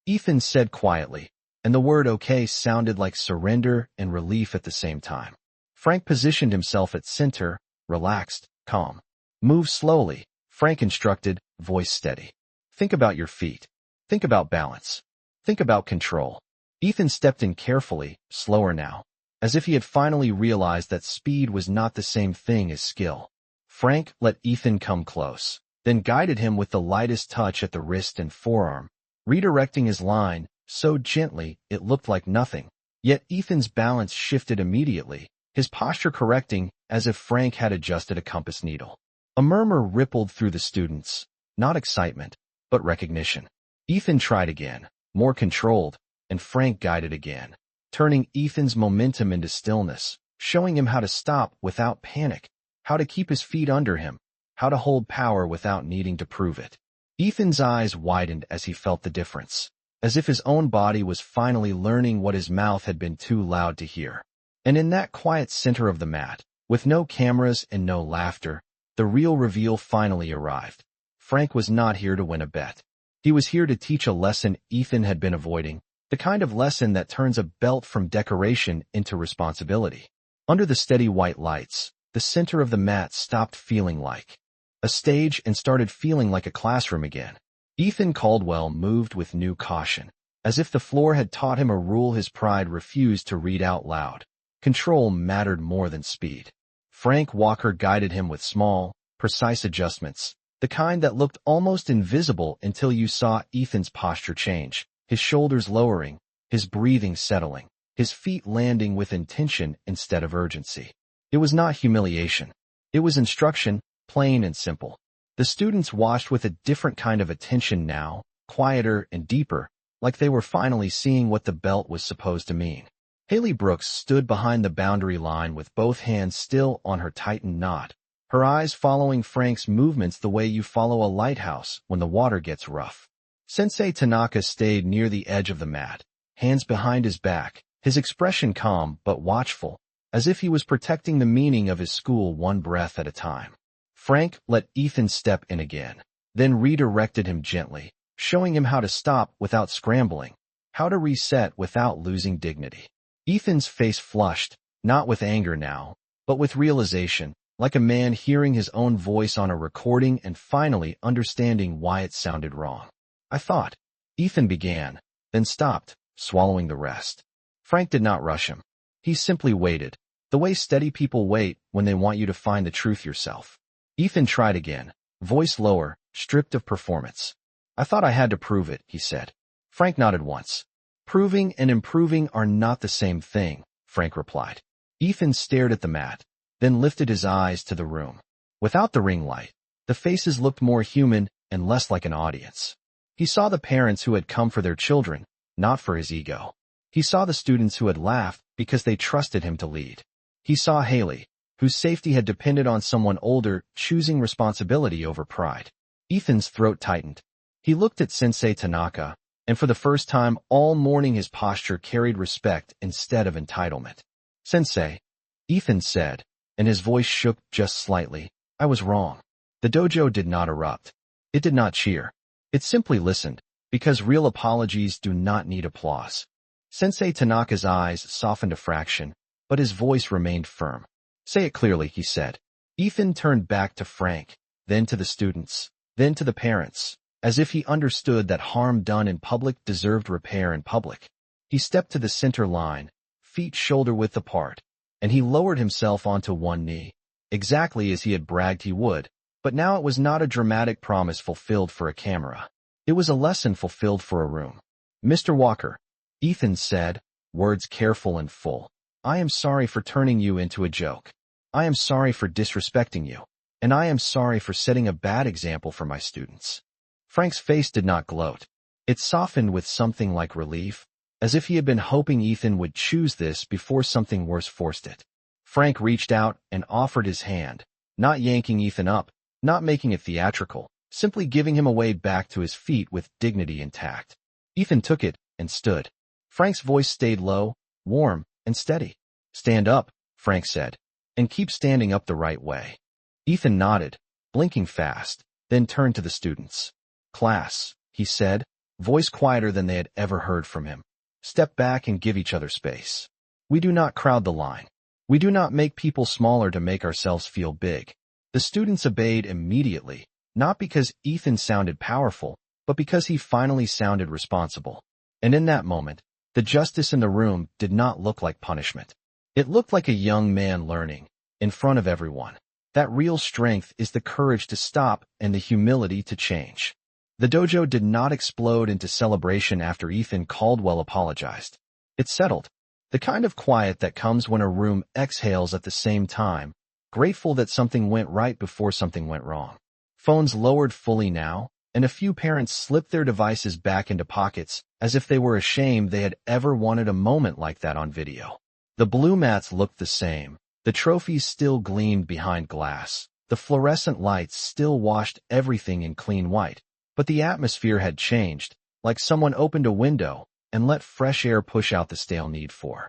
Ethan said quietly, and the word okay sounded like surrender and relief at the same time. Frank positioned himself at center, relaxed, calm. "Move slowly," Frank instructed, voice steady. "Think about your feet. Think about balance. Think about control. Ethan stepped in carefully, slower now, as if he had finally realized that speed was not the same thing as skill. Frank let Ethan come close, then guided him with the lightest touch at the wrist and forearm, redirecting his line so gently it looked like nothing. Yet Ethan's balance shifted immediately, his posture correcting as if Frank had adjusted a compass needle. A murmur rippled through the students, not excitement, but recognition. Ethan tried again, more controlled, and Frank guided again, turning Ethan's momentum into stillness, showing him how to stop without panic, how to keep his feet under him, how to hold power without needing to prove it. Ethan's eyes widened as he felt the difference, as if his own body was finally learning what his mouth had been too loud to hear. And in that quiet center of the mat, with no cameras and no laughter, the real reveal finally arrived. Frank was not here to win a bet. He was here to teach a lesson Ethan had been avoiding, the kind of lesson that turns a belt from decoration into responsibility. Under the steady white lights, the center of the mat stopped feeling like a stage and started feeling like a classroom again. Ethan Caldwell moved with new caution, as if the floor had taught him a rule his pride refused to read out loud. Control mattered more than speed. Frank Walker guided him with small, precise adjustments, the kind that looked almost invisible until you saw Ethan's posture change, his shoulders lowering, his breathing settling, his feet landing with intention instead of urgency. It was not humiliation. It was instruction, plain and simple. The students watched with a different kind of attention now, quieter and deeper, like they were finally seeing what the belt was supposed to mean. Haley Brooks stood behind the boundary line with both hands still on her tightened knot, her eyes following Frank's movements the way you follow a lighthouse when the water gets rough. Sensei Tanaka stayed near the edge of the mat, hands behind his back, his expression calm but watchful, as if he was protecting the meaning of his school one breath at a time. Frank let Ethan step in again, then redirected him gently, showing him how to stop without scrambling, how to reset without losing dignity. Ethan's face flushed, not with anger now, but with realization, like a man hearing his own voice on a recording and finally understanding why it sounded wrong. I thought, Ethan began, then stopped, swallowing the rest. Frank did not rush him. He simply waited, the way steady people wait when they want you to find the truth yourself. Ethan tried again, voice lower, stripped of performance. I thought I had to prove it, he said. Frank nodded once. Proving and improving are not the same thing, Frank replied. Ethan stared at the mat, then lifted his eyes to the room. Without the ring light, the faces looked more human and less like an audience. He saw the parents who had come for their children, not for his ego. He saw the students who had laughed because they trusted him to lead. He saw Haley, whose safety had depended on someone older, choosing responsibility over pride. Ethan's throat tightened. He looked at Sensei Tanaka, and for the first time all morning his posture carried respect instead of entitlement. Sensei, Ethan said, and his voice shook just slightly. I was wrong. The dojo did not erupt. It did not cheer. It simply listened, because real apologies do not need applause. Sensei Tanaka's eyes softened a fraction, but his voice remained firm. Say it clearly, he said. Ethan turned back to Frank, then to the students, then to the parents, as if he understood that harm done in public deserved repair in public. He stepped to the center line, feet shoulder-width apart, and he lowered himself onto one knee, exactly as he had bragged he would, but now it was not a dramatic promise fulfilled for a camera. It was a lesson fulfilled for a room. Mr. Walker, Ethan said, words careful and full. I am sorry for turning you into a joke. I am sorry for disrespecting you, and I am sorry for setting a bad example for my students. Frank's face did not gloat. It softened with something like relief, as if he had been hoping Ethan would choose this before something worse forced it. Frank reached out and offered his hand, not yanking Ethan up, not making it theatrical, simply giving him a way back to his feet with dignity intact. Ethan took it and stood. Frank's voice stayed low, warm, and steady. Stand up, Frank said, and keep standing up the right way. Ethan nodded, blinking fast, then turned to the students. Class, he said, voice quieter than they had ever heard from him. Step back and give each other space. We do not crowd the line. We do not make people smaller to make ourselves feel big. The students obeyed immediately, not because Ethan sounded powerful, but because he finally sounded responsible. And in that moment, the justice in the room did not look like punishment. It looked like a young man learning, in front of everyone, that real strength is the courage to stop and the humility to change. The dojo did not explode into celebration after Ethan Caldwell apologized. It settled, the kind of quiet that comes when a room exhales at the same time, grateful that something went right before something went wrong. Phones lowered fully now, and a few parents slipped their devices back into pockets, as if they were ashamed they had ever wanted a moment like that on video. The blue mats looked the same, the trophies still gleamed behind glass, the fluorescent lights still washed everything in clean white, but the atmosphere had changed, like someone opened a window and let fresh air push out the stale need for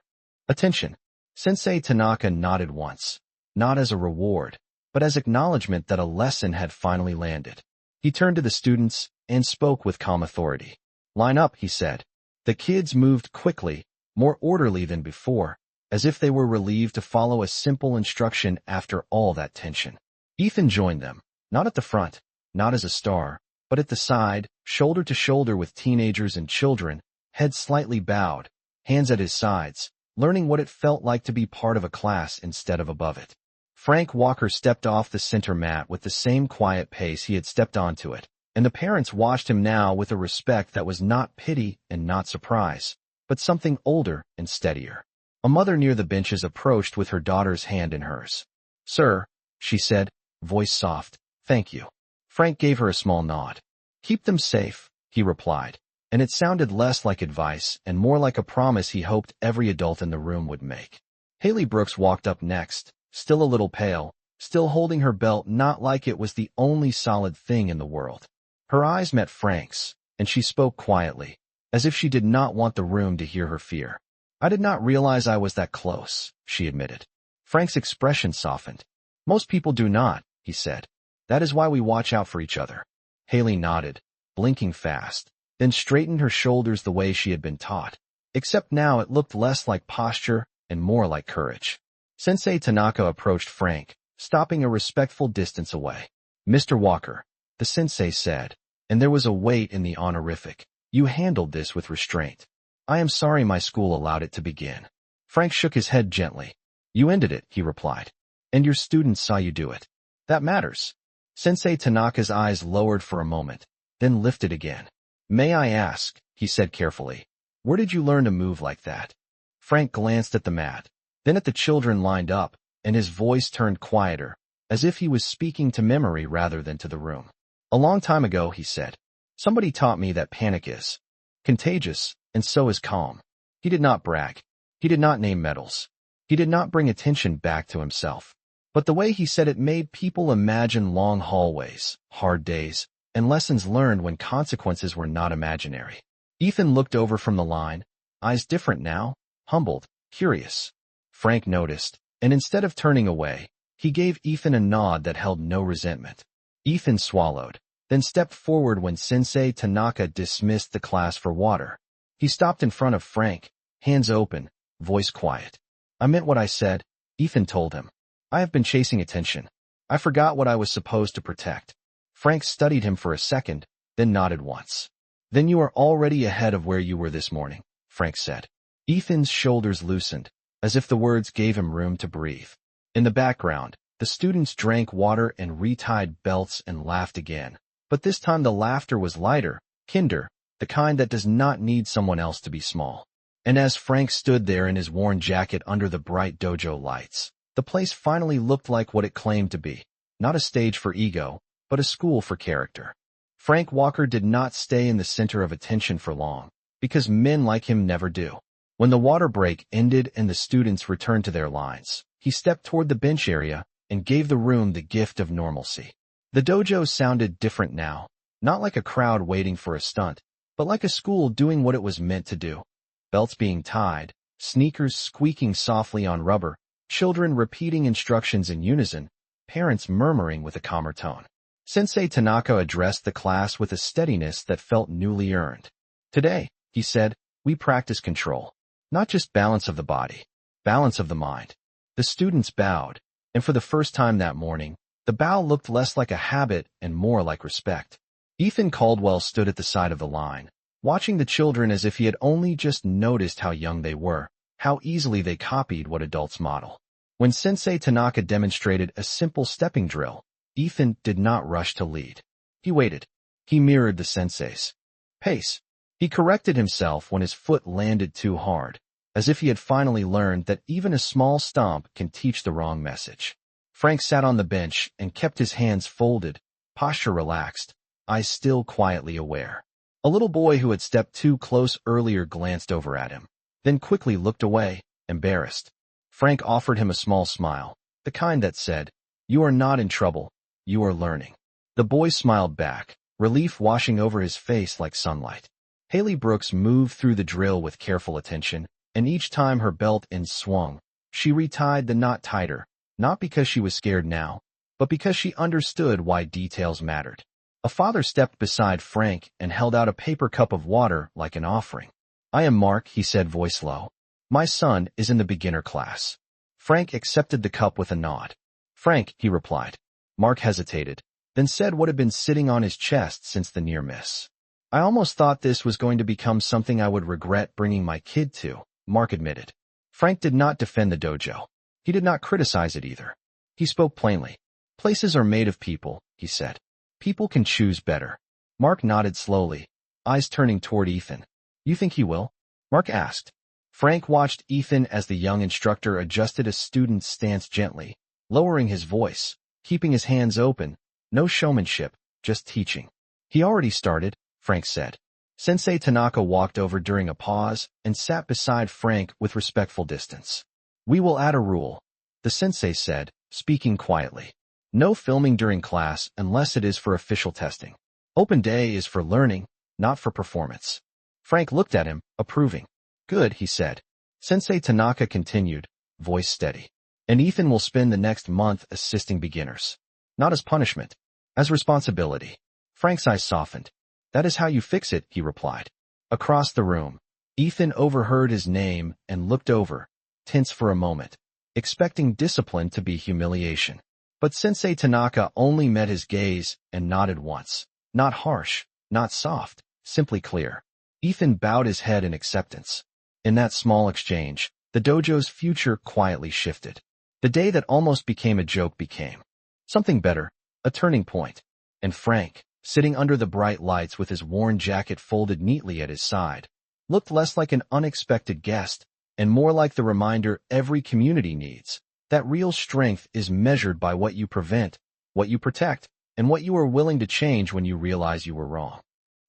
attention. Sensei Tanaka nodded once, not as a reward, but as acknowledgement that a lesson had finally landed. He turned to the students and spoke with calm authority. "Line up," he said. The kids moved quickly, more orderly than before, as if they were relieved to follow a simple instruction after all that tension. Ethan joined them, not at the front, not as a star, but at the side, shoulder to shoulder with teenagers and children, head slightly bowed, hands at his sides, learning what it felt like to be part of a class instead of above it. Frank Walker stepped off the center mat with the same quiet pace he had stepped onto it, and the parents watched him now with a respect that was not pity and not surprise, but something older and steadier. A mother near the benches approached with her daughter's hand in hers. "Sir," she said, voice soft, "thank you." Frank gave her a small nod. "Keep them safe," he replied, and it sounded less like advice and more like a promise he hoped every adult in the room would make. Haley Brooks walked up next, still a little pale, still holding her belt not like it was the only solid thing in the world. Her eyes met Frank's, and she spoke quietly, as if she did not want the room to hear her fear. "I did not realize I was that close," she admitted. Frank's expression softened. "Most people do not," he said. "That is why we watch out for each other." Haley nodded, blinking fast, then straightened her shoulders the way she had been taught, except now it looked less like posture and more like courage. Sensei Tanaka approached Frank, stopping a respectful distance away. "Mr. Walker," the sensei said, and there was a weight in the honorific. "You handled this with restraint. I am sorry my school allowed it to begin." Frank shook his head gently. "You ended it," he replied, "and your students saw you do it. That matters." Sensei Tanaka's eyes lowered for a moment, then lifted again. "May I ask," he said carefully, "where did you learn to move like that?" Frank glanced at the mat, then at the children lined up, and his voice turned quieter, as if he was speaking to memory rather than to the room. "A long time ago," he said, "somebody taught me that panic is contagious, and so is calm." He did not brag. He did not name medals. He did not bring attention back to himself. But the way he said it made people imagine long hallways, hard days, and lessons learned when consequences were not imaginary. Ethan looked over from the line, eyes different now, humbled, curious. Frank noticed, and instead of turning away, he gave Ethan a nod that held no resentment. Ethan swallowed, then stepped forward when Sensei Tanaka dismissed the class for water. He stopped in front of Frank, hands open, voice quiet. "I meant what I said," Ethan told him. "I have been chasing attention. I forgot what I was supposed to protect." Frank studied him for a second, then nodded once. "Then you are already ahead of where you were this morning," Frank said. Ethan's shoulders loosened, as if the words gave him room to breathe. In the background, the students drank water and retied belts and laughed again. But this time the laughter was lighter, kinder, the kind that does not need someone else to be small. And as Frank stood there in his worn jacket under the bright dojo lights, the place finally looked like what it claimed to be. Not a stage for ego, but a school for character. Frank Walker did not stay in the center of attention for long, because men like him never do. When the water break ended and the students returned to their lines, he stepped toward the bench area and gave the room the gift of normalcy. The dojo sounded different now, not like a crowd waiting for a stunt, but like a school doing what it was meant to do. Belts being tied, sneakers squeaking softly on rubber, children repeating instructions in unison, parents murmuring with a calmer tone. Sensei Tanaka addressed the class with a steadiness that felt newly earned. "Today," he said, "we practice control. Not just balance of the body, balance of the mind." The students bowed, and for the first time that morning, the bow looked less like a habit and more like respect. Ethan Caldwell stood at the side of the line, watching the children as if he had only just noticed how young they were, how easily they copied what adults model. When Sensei Tanaka demonstrated a simple stepping drill, Ethan did not rush to lead. He waited. He mirrored the sensei's pace. He corrected himself when his foot landed too hard, as if he had finally learned that even a small stomp can teach the wrong message. Frank sat on the bench and kept his hands folded, posture relaxed, eyes still quietly aware. A little boy who had stepped too close earlier glanced over at him, then quickly looked away, embarrassed. Frank offered him a small smile, the kind that said, "You are not in trouble, you are learning." The boy smiled back, relief washing over his face like sunlight. Haley Brooks moved through the drill with careful attention, and each time her belt end swung, she retied the knot tighter, not because she was scared now, but because she understood why details mattered. A father stepped beside Frank and held out a paper cup of water like an offering. "I am Mark," he said, voice low. "My son is in the beginner class." Frank accepted the cup with a nod. "Frank," he replied. Mark hesitated, then said what had been sitting on his chest since the near miss. "I almost thought this was going to become something I would regret bringing my kid to," Mark admitted. Frank did not defend the dojo. He did not criticize it either. He spoke plainly. "Places are made of people," he said. "People can choose better." Mark nodded slowly, eyes turning toward Ethan. "You think he will?" Mark asked. Frank watched Ethan as the young instructor adjusted a student's stance gently, lowering his voice, keeping his hands open, no showmanship, just teaching. "He already started," Frank said. Sensei Tanaka walked over during a pause and sat beside Frank with respectful distance. "We will add a rule," the sensei said, speaking quietly. "No filming during class unless it is for official testing. Open day is for learning, not for performance." Frank looked at him, approving. "Good," he said. Sensei Tanaka continued, voice steady. "And Ethan will spend the next month assisting beginners. Not as punishment, as responsibility." Frank's eyes softened. "That is how you fix it," he replied. Across the room, Ethan overheard his name and looked over, tense for a moment, expecting discipline to be humiliation. But Sensei Tanaka only met his gaze and nodded once. Not harsh, not soft, simply clear. Ethan bowed his head in acceptance. In that small exchange, the dojo's future quietly shifted. The day that almost became a joke became something better, a turning point. And Frank, sitting under the bright lights with his worn jacket folded neatly at his side, looked less like an unexpected guest and more like the reminder every community needs, that real strength is measured by what you prevent, what you protect, and what you are willing to change when you realize you were wrong.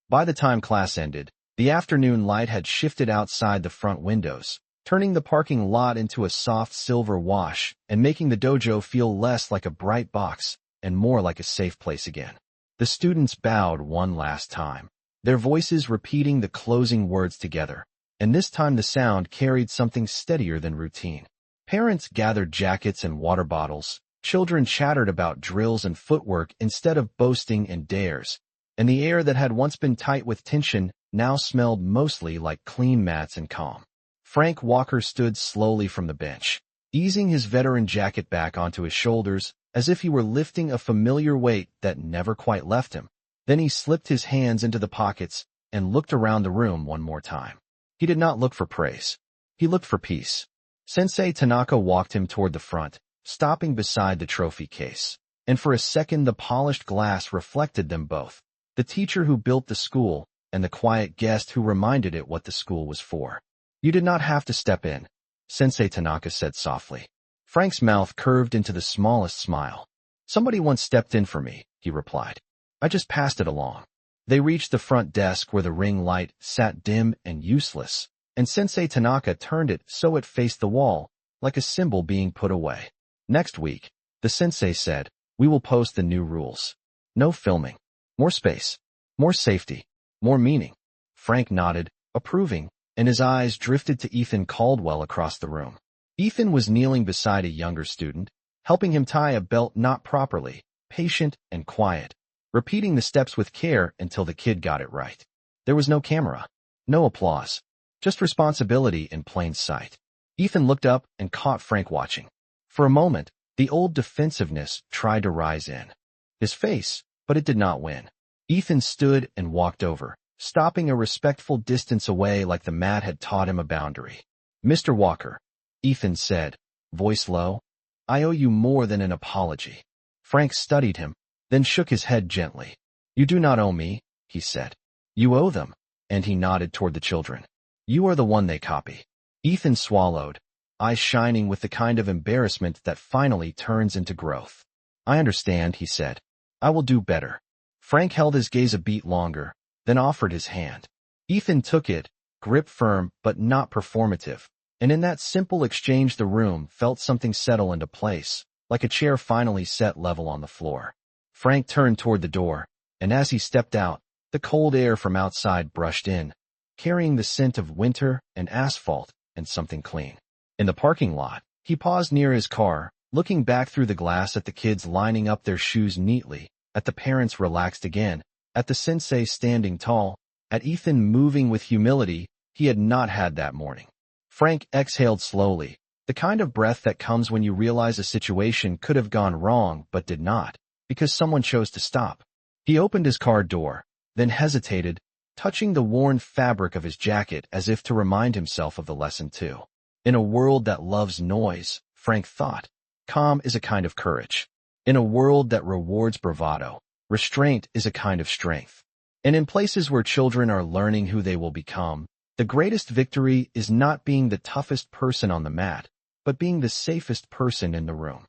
By the time class ended, the afternoon light had shifted outside the front windows, turning the parking lot into a soft silver wash and making the dojo feel less like a bright box and more like a safe place again. The students bowed one last time, their voices repeating the closing words together, and this time the sound carried something steadier than routine. Parents gathered jackets and water bottles, children chattered about drills and footwork instead of boasting and dares, and the air that had once been tight with tension now smelled mostly like clean mats and calm. Frank Walker stood slowly from the bench, easing his veteran jacket back onto his shoulders as if he were lifting a familiar weight that never quite left him. Then he slipped his hands into the pockets and looked around the room one more time. He did not look for praise. He looked for peace. Sensei Tanaka walked him toward the front, stopping beside the trophy case. And for a second the polished glass reflected them both, the teacher who built the school and the quiet guest who reminded it what the school was for. "You did not have to step in," Sensei Tanaka said softly. Frank's mouth curved into the smallest smile. "Somebody once stepped in for me," he replied. "I just passed it along." They reached the front desk where the ring light sat dim and useless, and Sensei Tanaka turned it so it faced the wall, like a symbol being put away. "Next week," the sensei said, "we will post the new rules. No filming. More space. More safety. More meaning." Frank nodded, approving, and his eyes drifted to Ethan Caldwell across the room. Ethan was kneeling beside a younger student, helping him tie a belt knot properly, patient and quiet, repeating the steps with care until the kid got it right. There was no camera, no applause, just responsibility in plain sight. Ethan looked up and caught Frank watching. For a moment, the old defensiveness tried to rise in his face, but it did not win. Ethan stood and walked over, stopping a respectful distance away like the mat had taught him a boundary. "Mr. Walker," Ethan said, voice low, "I owe you more than an apology." Frank studied him, then shook his head gently. "You do not owe me," he said. "You owe them," and he nodded toward the children. "You are the one they copy." Ethan swallowed, eyes shining with the kind of embarrassment that finally turns into growth. "I understand," he said. "I will do better." Frank held his gaze a beat longer, then offered his hand. Ethan took it, grip firm but not performative, and in that simple exchange the room felt something settle into place, like a chair finally set level on the floor. Frank turned toward the door, and as he stepped out, the cold air from outside brushed in, carrying the scent of winter and asphalt and something clean. In the parking lot, he paused near his car, looking back through the glass at the kids lining up their shoes neatly, at the parents relaxed again, at the sensei standing tall, at Ethan moving with humility he had not had that morning. Frank exhaled slowly, the kind of breath that comes when you realize a situation could have gone wrong but did not, because someone chose to stop. He opened his car door, then hesitated, touching the worn fabric of his jacket as if to remind himself of the lesson too. In a world that loves noise, Frank thought, calm is a kind of courage. In a world that rewards bravado, restraint is a kind of strength. And in places where children are learning who they will become, the greatest victory is not being the toughest person on the mat, but being the safest person in the room.